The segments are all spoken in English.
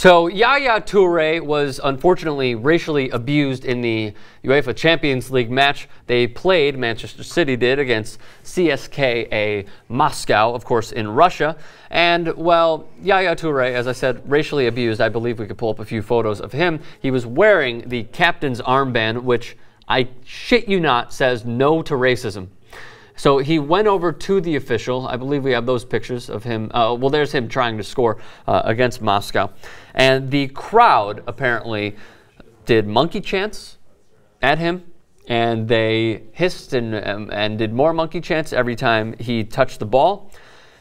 So Yaya Toure was unfortunately racially abused in the UEFA Champions League match they played, Manchester City did, against CSKA Moscow, of course, in Russia. And, well, Yaya Toure, as I said, racially abused. I believe we could pull up a few photos of him. He was wearing the captain's armband, which, I shit you not, says no to racism. So he went over to the official. I believe we have those pictures of him. Well, there's him trying to score against Moscow. And the crowd apparently did monkey chants at him. And they hissed and did more monkey chants every time he touched the ball.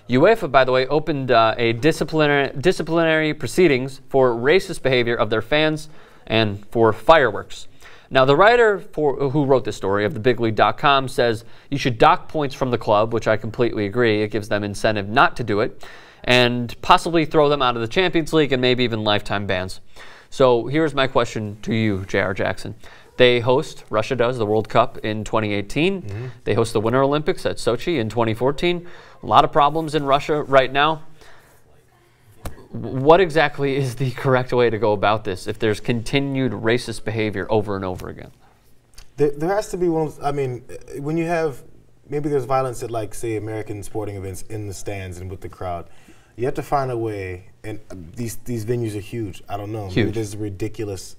UEFA, by the way, opened a disciplinary proceedings for racist behavior of their fans and for fireworks. Now, the writer who wrote this story of thebigleague.com says you should dock points from the club, which I completely agree. It gives them incentive not to do it, and possibly throw them out of the Champions League and maybe even lifetime bans. So here's my question to you, J.R. Jackson. They host, Russia does, the World Cup in 2018. Mm-hmm. They host the Winter Olympics at Sochi in 2014. A lot of problems in Russia right now. What exactly is the correct way to go about this if there's continued racist behavior over and over again? There has to be one. I mean, when you have, maybe there's violence at, like, say, American sporting events in the stands and with the crowd. You have to find a way, and these venues are huge. I don't know. Huge. Maybe this is a ridiculous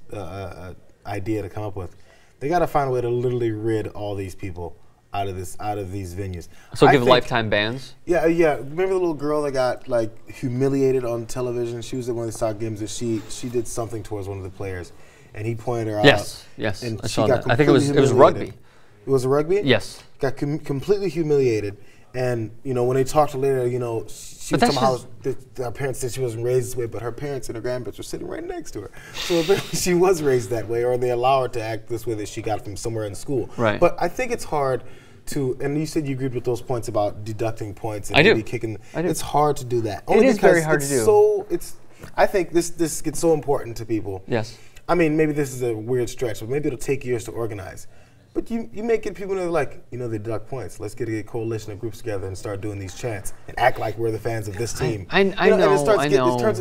idea to come up with. They got to find a way to literally rid all these people out of these venues. So give lifetime bans? Yeah. Remember the little girl that got, like, humiliated on television? She was at one of the soccer games that she did something towards one of the players, and he pointed her out. Yes, and I she saw got that. I think it was rugby. It was a rugby? Yes. Got completely humiliated, and when they talked to her later, she was talking about how her parents said she wasn't raised this way, but her parents and her grandparents were sitting right next to her. So apparently she was raised that way, or they allow her to act this way that she got from somewhere in school. Right. But I think it's hard to, and you said you agreed with those points about deducting points and maybe kicking. It's hard to do that. It is very hard to do. I think this gets so important to people. Yes. I mean, maybe this is a weird stretch, but maybe it'll take years to organize. But you may get people that are like, they deduct points. Let's get a coalition of groups together and start doing these chants and act like we're the fans of this team. I know.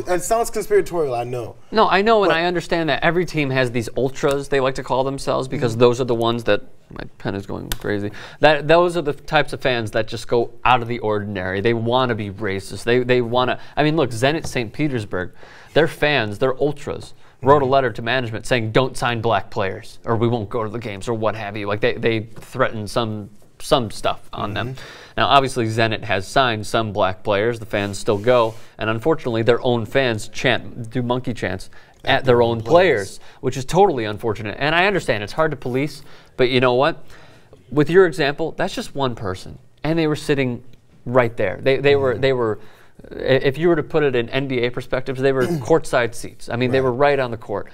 It sounds conspiratorial, I know. No, I know, and I understand that every team has these ultras, they like to call themselves, because those are the ones that, my pen is going crazy, those are the types of fans that just go out of the ordinary. They want to be racist. They want to, I mean, look, Zenit St. Petersburg, their fans, they're ultras, wrote a letter to management saying don't sign black players or we won't go to the games or what have you. Like they threatened some stuff on them. Now obviously Zenit has signed some black players. The fans still go, and unfortunately their own fans do monkey chants at their own players, which is totally unfortunate. And I understand it's hard to police, but you know what? With your example, that's just one person, and they were sitting right there. They were. If you were to put it in NBA perspectives, they were courtside seats. I mean, they were right on the court.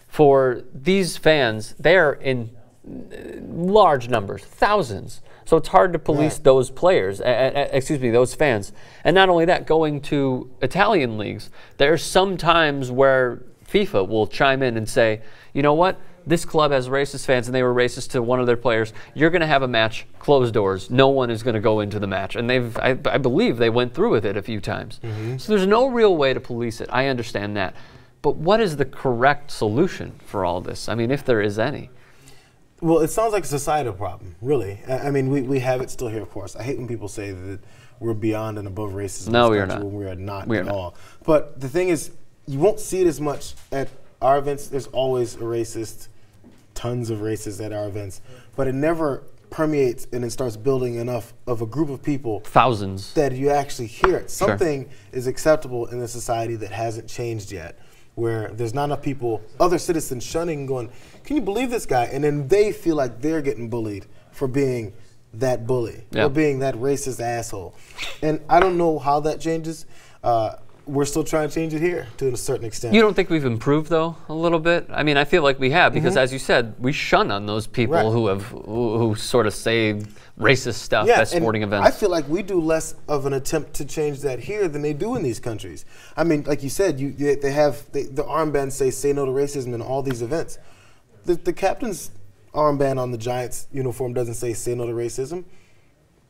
For these fans, they are in large numbers, thousands. So it's hard to police those players, those fans. And not only that, going to Italian leagues, there's some times where FIFA will chime in and say, you know what? This club has racist fans, and they were racist to one of their players. You're going to have a match, closed doors. No one is going to go into the match. And I believe they went through with it a few times. So there's no real way to police it. I understand that. But what is the correct solution for all this? I mean, if there is any. Well, it sounds like a societal problem, really. I mean, we have it still here, of course. I hate when people say that we're beyond and above racism. No, we are not. When we are not at all. But the thing is, you won't see it as much at our events. There's always a racist, tons of racists at our events, but it never permeates and it starts building enough of a group of people, thousands, that you actually hear it. Something is acceptable in the society that hasn't changed yet, where there's not enough people, other citizens shunning, going, can you believe this guy? And then they feel like they're getting bullied for being that bully, or being that racist asshole. And I don't know how that changes. We're still trying to change it here to a certain extent. You don't think we've improved, though, a little bit? I mean, I feel like we have, because as you said, we shun on those people who sort of say racist stuff at sporting events. I feel like we do less of an attempt to change that here than they do in these countries. I mean, like you said, they have the armbands say no to racism in all these events. The captain's armband on the Giants uniform doesn't say no to racism,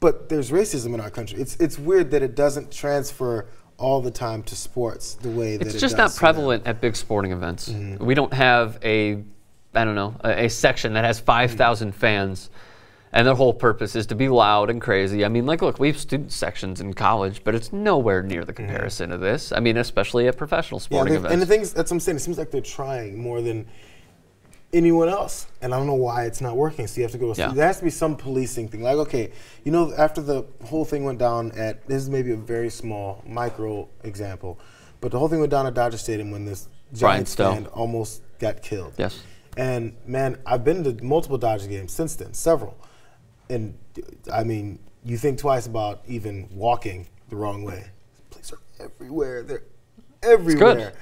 but there's racism in our country. It's weird that it doesn't transfer all the time to sports the way that it's it just does not prevalent at big sporting events. We don't have a section that has 5,000 fans, and their whole purpose is to be loud and crazy. I mean, like, look, we have student sections in college, but it's nowhere near the comparison of this. I mean, especially at professional sporting events. And the things, that's what I'm saying, it seems like they're trying more than anyone else, and I don't know why it's not working. So you have to go. There has to be some policing thing. Like, okay, you know, after the whole thing went down at, this is maybe a very small micro example, but the whole thing went down at Dodger Stadium when this Giants fan almost got killed. Yes. And man, I've been to multiple Dodger games since then, several, and I mean, you think twice about even walking the wrong way. Police are everywhere. They're everywhere. It's good.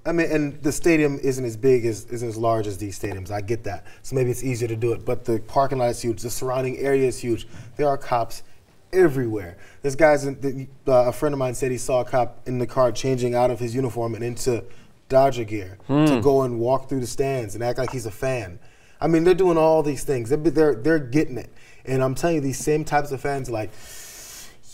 I mean, and the stadium isn't as large as these stadiums. I get that. So maybe it's easier to do it. But the parking lot is huge. The surrounding area is huge. There are cops everywhere. There's guys, a friend of mine said he saw a cop in the car changing out of his uniform and into Dodger gear to go and walk through the stands and act like he's a fan. I mean, they're doing all these things. They're getting it. And I'm telling you, these same types of fans are like,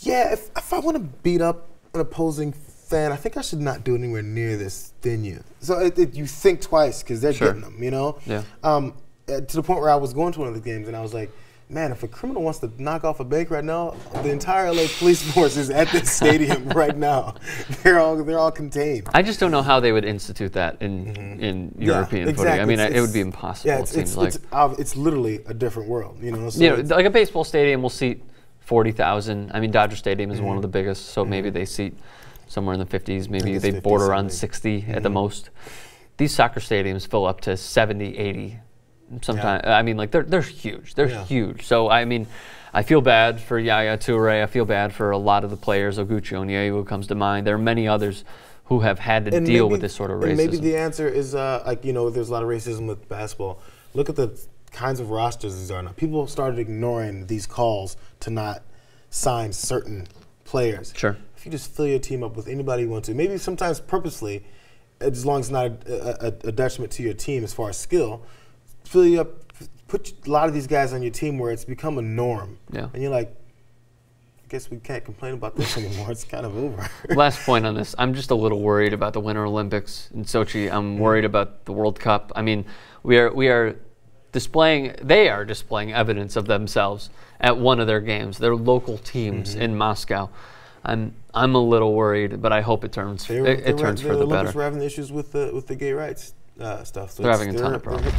yeah, if I want to beat up an opposing fan, I think I should not do it anywhere near this venue. So you think twice because they're getting them, you know? Yeah. To the point where I was going to one of the games and I was like, man, if a criminal wants to knock off a bank right now, the entire LA police force is at this stadium right now. They're all contained. I just don't know how they would institute that in European footy. I mean, it would be impossible. Yeah, it seems like it's literally a different world, you know. So you know, like a baseball stadium will seat 40,000. I mean, Dodger Stadium is one of the biggest, so maybe they seat somewhere in the 50s. Maybe they border on 60 at the most. These soccer stadiums fill up to 70, 80. Sometimes, I mean, like they're huge. They're huge. So I mean, I feel bad for Yaya Toure. I feel bad for a lot of the players. Oguchi Onyewu comes to mind. There are many others who have had to deal with this sort of racism. And maybe the answer is like, you know, there's a lot of racism with basketball. Look at the kinds of rosters these are now. People started ignoring these calls to not sign certain players. Sure. If you just fill your team up with anybody you want to, maybe sometimes purposely, as long as it's not a detriment to your team as far as skill, fill you up, put a lot of these guys on your team where it's become a norm. Yeah. And you're like, I guess we can't complain about this anymore. It's kind of over. Last point on this. I'm just a little worried about the Winter Olympics in Sochi. I'm worried about the World Cup. I mean, they are displaying evidence of themselves at one of their games. Their local teams in Moscow. I'm a little worried, but I hope it turns for the better. The Olympics were having issues with the gay rights stuff. So they're having a ton of problems.